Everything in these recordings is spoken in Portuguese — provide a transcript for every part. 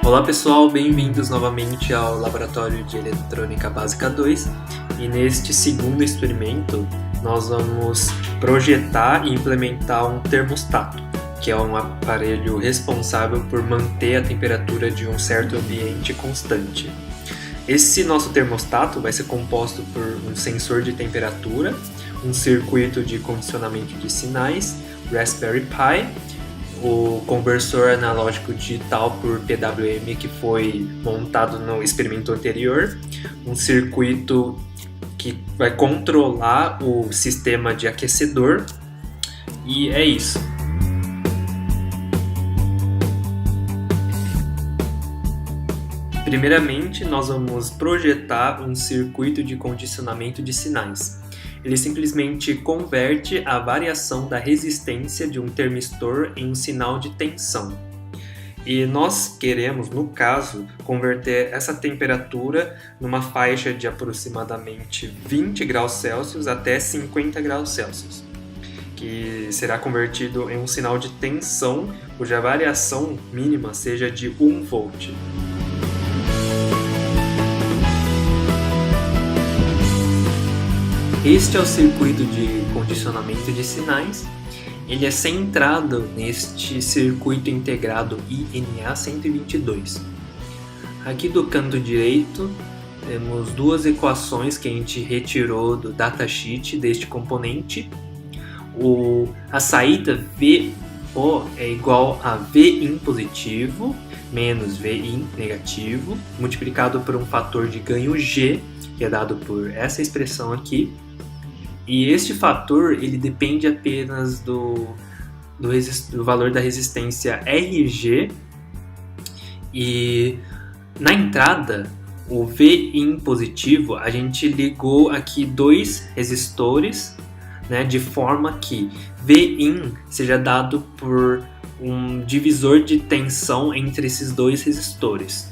Olá pessoal, bem-vindos novamente ao Laboratório de Eletrônica Básica 2 e neste segundo experimento nós vamos projetar e implementar um termostato, que é um aparelho responsável por manter a temperatura de um certo ambiente constante. Esse nosso termostato vai ser composto por um sensor de temperatura, um circuito de condicionamento de sinais, Raspberry Pi, o conversor analógico digital por PWM que foi montado no experimento anterior, um circuito que vai controlar o sistema de aquecedor, e é isso. Primeiramente, nós vamos projetar um circuito de condicionamento de sinais. Ele simplesmente converte a variação da resistência de um termistor em um sinal de tensão. E nós queremos, no caso, converter essa temperatura numa faixa de aproximadamente 20 graus Celsius até 50 graus Celsius, que será convertido em um sinal de tensão cuja variação mínima seja de 1 volt. Este é o circuito de condicionamento de sinais. Ele é centrado neste circuito integrado INA122. Aqui do canto direito temos duas equações que a gente retirou do datasheet deste componente. A saída VO é igual a Vin positivo menos Vin negativo, multiplicado por um fator de ganho G, que é dado por essa expressão aqui. E este fator ele depende apenas do valor da resistência RG, e na entrada, o Vin positivo, a gente ligou aqui dois resistores, né, de forma que Vin seja dado por um divisor de tensão entre esses dois resistores.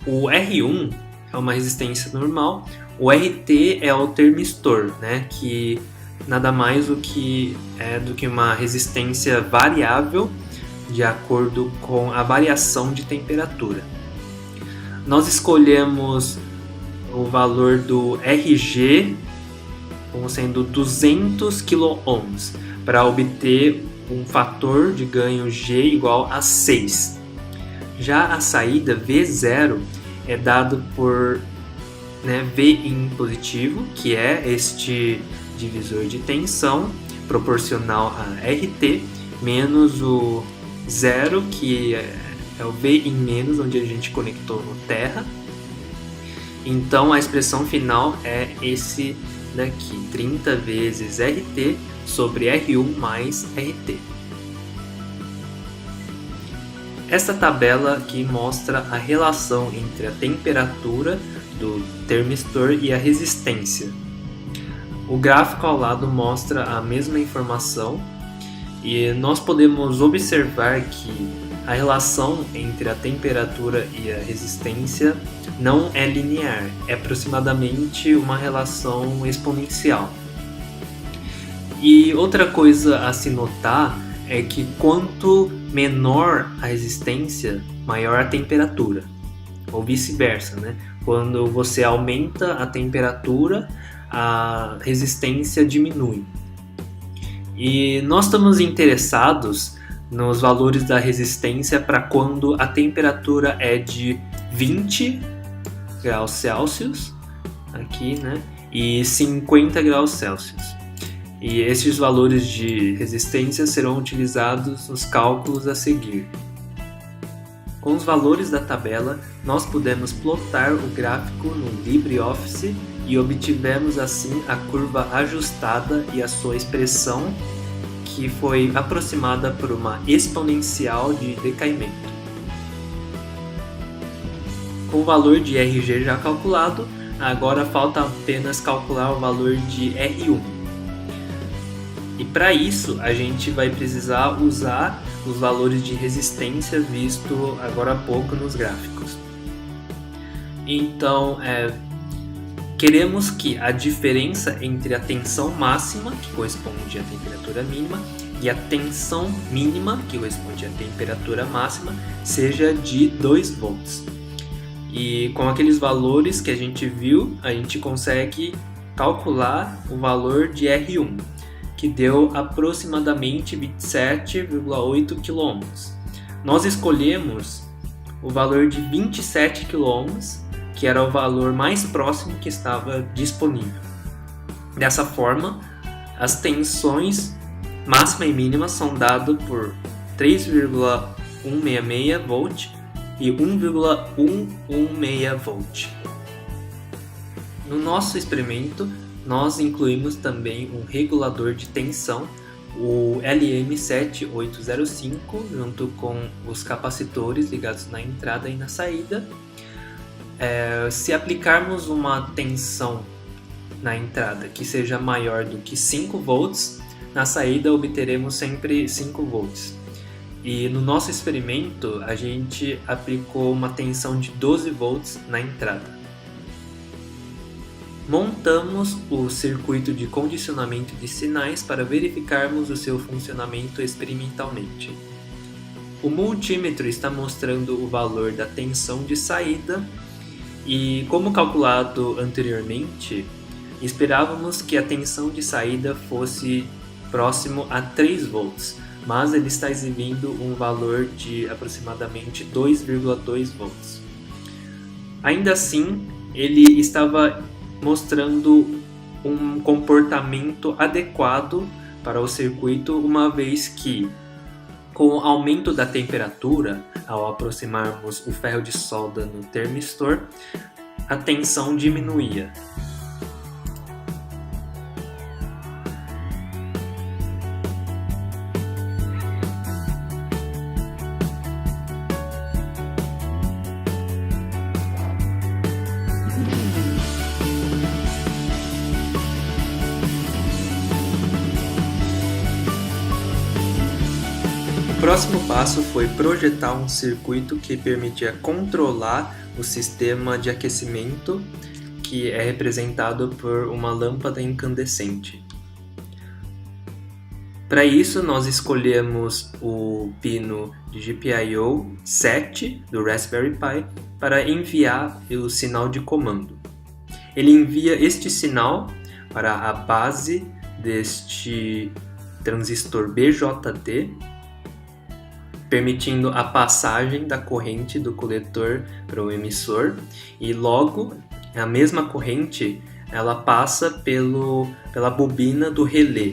O R1 é uma resistência normal. O RT é o termistor, né, que nada mais do que uma resistência variável de acordo com a variação de temperatura. Nós escolhemos o valor do RG como sendo 200 kΩ para obter um fator de ganho G igual a 6. Já a saída V0 é dado por Vin positivo, que é este divisor de tensão proporcional a RT, menos o 0, que é o Vin menos, onde a gente conectou no terra. Então a expressão final é esse daqui, 30 vezes RT sobre R1 mais RT. Esta tabela aqui mostra a relação entre a temperatura do termistor e a resistência. O gráfico ao lado mostra a mesma informação e nós podemos observar que a relação entre a temperatura e a resistência não é linear, é aproximadamente uma relação exponencial. E outra coisa a se notar é que quanto menor a resistência, maior a temperatura, ou vice-versa, né? Quando você aumenta a temperatura, a resistência diminui. E nós estamos interessados nos valores da resistência para quando a temperatura é de 20 graus Celsius, aqui, né? E 50 graus Celsius. E esses valores de resistência serão utilizados nos cálculos a seguir. Com os valores da tabela, nós pudemos plotar o gráfico no LibreOffice e obtivemos assim a curva ajustada e a sua expressão, que foi aproximada por uma exponencial de decaimento. Com o valor de RG já calculado, agora falta apenas calcular o valor de R1. E para isso a gente vai precisar usar os valores de resistência visto agora há pouco nos gráficos. Então, Queremos que a diferença entre a tensão máxima, que corresponde à temperatura mínima, e a tensão mínima, que corresponde à temperatura máxima, seja de 2 volts. E com aqueles valores que a gente viu, a gente consegue calcular o valor de R1, que deu aproximadamente 27,8 kΩ. Nós escolhemos o valor de 27 kΩ, que era o valor mais próximo que estava disponível. Dessa forma, as tensões máxima e mínima são dadas por 3,166 volt e 1,116 volt. No nosso experimento, nós incluímos também um regulador de tensão, o LM7805, junto com os capacitores ligados na entrada e na saída. Se aplicarmos uma tensão na entrada que seja maior do que 5 volts, na saída obteremos sempre 5 volts. E no nosso experimento, a gente aplicou uma tensão de 12 volts na entrada. Montamos o circuito de condicionamento de sinais para verificarmos o seu funcionamento experimentalmente. O multímetro está mostrando o valor da tensão de saída e, como calculado anteriormente, esperávamos que a tensão de saída fosse próximo a 3 volts, mas ele está exibindo um valor de aproximadamente 2,2 volts. Ainda assim, ele estava mostrando um comportamento adequado para o circuito, uma vez que, com o aumento da temperatura, ao aproximarmos o ferro de solda no termistor, a tensão diminuía. O próximo passo foi projetar um circuito que permitia controlar o sistema de aquecimento, que é representado por uma lâmpada incandescente. Para isso, nós escolhemos o pino de GPIO 7 do Raspberry Pi para enviar o sinal de comando. Ele envia este sinal para a base deste transistor BJT, permitindo a passagem da corrente do coletor para o emissor, e logo a mesma corrente ela passa pela bobina do relé.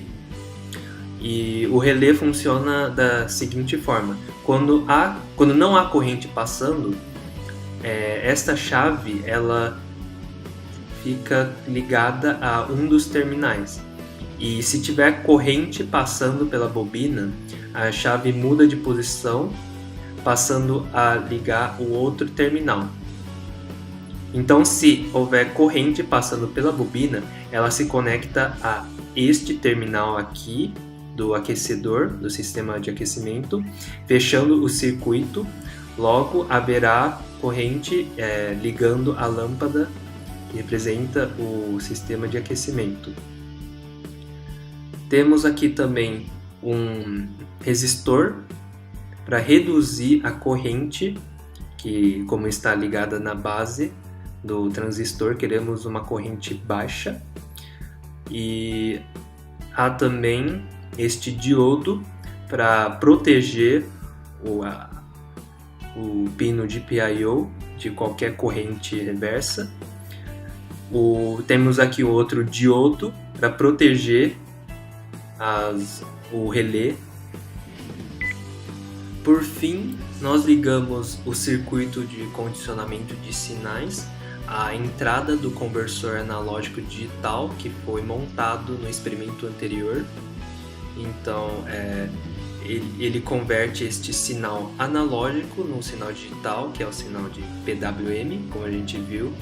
E o relé funciona da seguinte forma: quando não há corrente passando, esta chave ela fica ligada a um dos terminais. E se tiver corrente passando pela bobina, a chave muda de posição, passando a ligar o outro terminal. Então, se houver corrente passando pela bobina, ela se conecta a este terminal aqui do aquecedor, do sistema de aquecimento, fechando o circuito. Logo, haverá corrente ligando a lâmpada que representa o sistema de aquecimento. Temos aqui também um resistor para reduzir a corrente, que, como está ligada na base do transistor, queremos uma corrente baixa. E há também este diodo para proteger o pino de GPIO de qualquer corrente reversa. Temos aqui outro diodo para proteger o relé. Por fim, nós ligamos o circuito de condicionamento de sinais à entrada do conversor analógico digital que foi montado no experimento anterior. Então, ele converte este sinal analógico num sinal digital, que é o sinal de PWM, como a gente viu.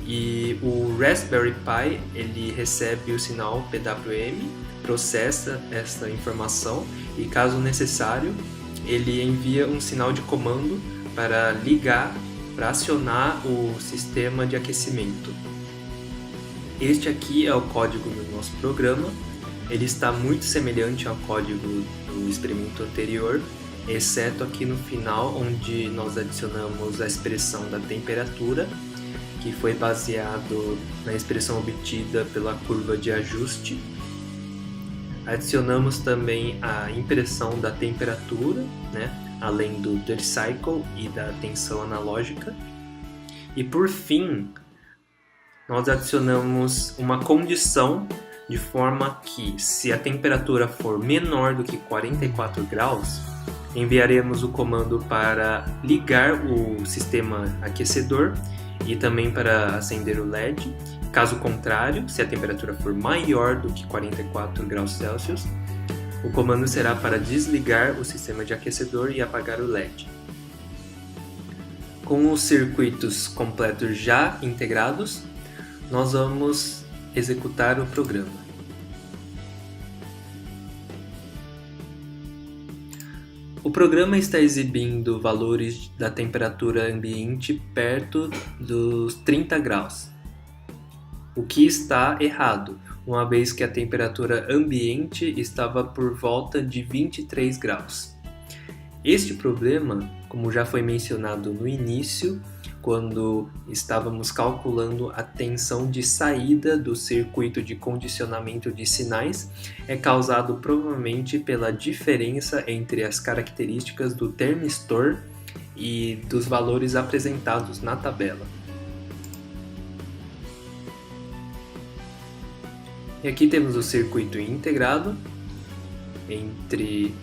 E o Raspberry Pi ele recebe o sinal PWM, processa esta informação e, caso necessário, ele envia um sinal de comando para ligar, para acionar o sistema de aquecimento. Este aqui é o código do nosso programa. Ele está muito semelhante ao código do experimento anterior, exceto aqui no final, onde nós adicionamos a expressão da temperatura, que foi baseado na expressão obtida pela curva de ajuste. Adicionamos também a impressão da temperatura, né, além do duty cycle e da tensão analógica. E por fim, nós adicionamos uma condição de forma que, se a temperatura for menor do que 44 graus, enviaremos o comando para ligar o sistema aquecedor e também para acender o LED. Caso contrário, se a temperatura for maior do que 44 graus Celsius, o comando será para desligar o sistema de aquecedor e apagar o LED. Com os circuitos completos já integrados, nós vamos executar o programa. O programa está exibindo valores da temperatura ambiente perto dos 30 graus, o que está errado, uma vez que a temperatura ambiente estava por volta de 23 graus. Este problema, como já foi mencionado no início, quando estávamos calculando a tensão de saída do circuito de condicionamento de sinais, é causado provavelmente pela diferença entre as características do termistor e dos valores apresentados na tabela. E aqui temos o circuito integrado entre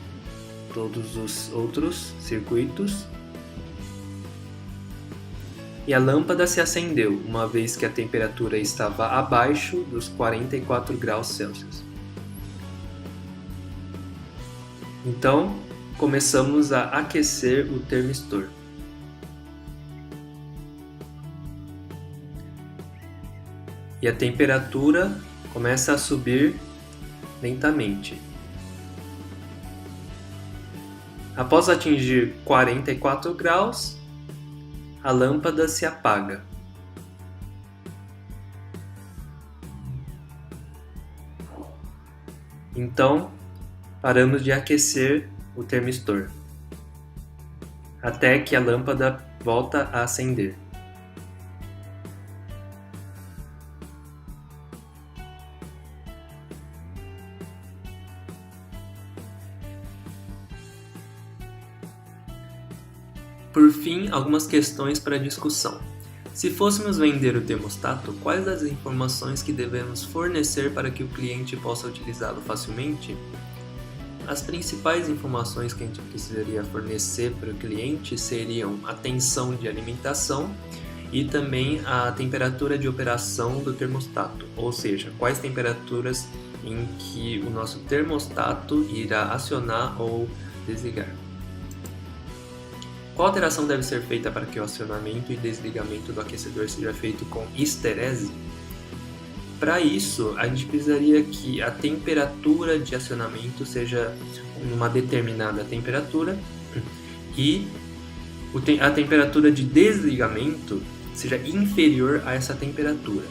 todos os outros circuitos. E a lâmpada se acendeu, uma vez que a temperatura estava abaixo dos 44 graus Celsius. Então, começamos a aquecer o termistor. E a temperatura começa a subir lentamente. Após atingir 44 graus, a lâmpada se apaga. Então, paramos de aquecer o termistor, até que a lâmpada volta a acender. Por fim, algumas questões para discussão. Se fôssemos vender o termostato, quais as informações que devemos fornecer para que o cliente possa utilizá-lo facilmente? As principais informações que a gente precisaria fornecer para o cliente seriam a tensão de alimentação e também a temperatura de operação do termostato, ou seja, quais temperaturas em que o nosso termostato irá acionar ou desligar. Qual alteração deve ser feita para que o acionamento e desligamento do aquecedor seja feito com histerese? Para isso, a gente precisaria que a temperatura de acionamento seja uma determinada temperatura e a temperatura de desligamento seja inferior a essa temperatura.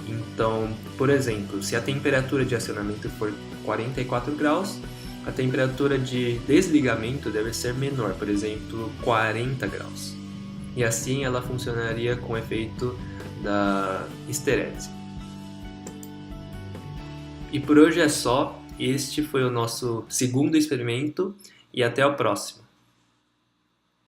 Então, por exemplo, se a temperatura de acionamento for 44 graus, a temperatura de desligamento deve ser menor, por exemplo, 40 graus. E assim ela funcionaria com o efeito da histerese. E por hoje é só. Este foi o nosso segundo experimento e até o próximo.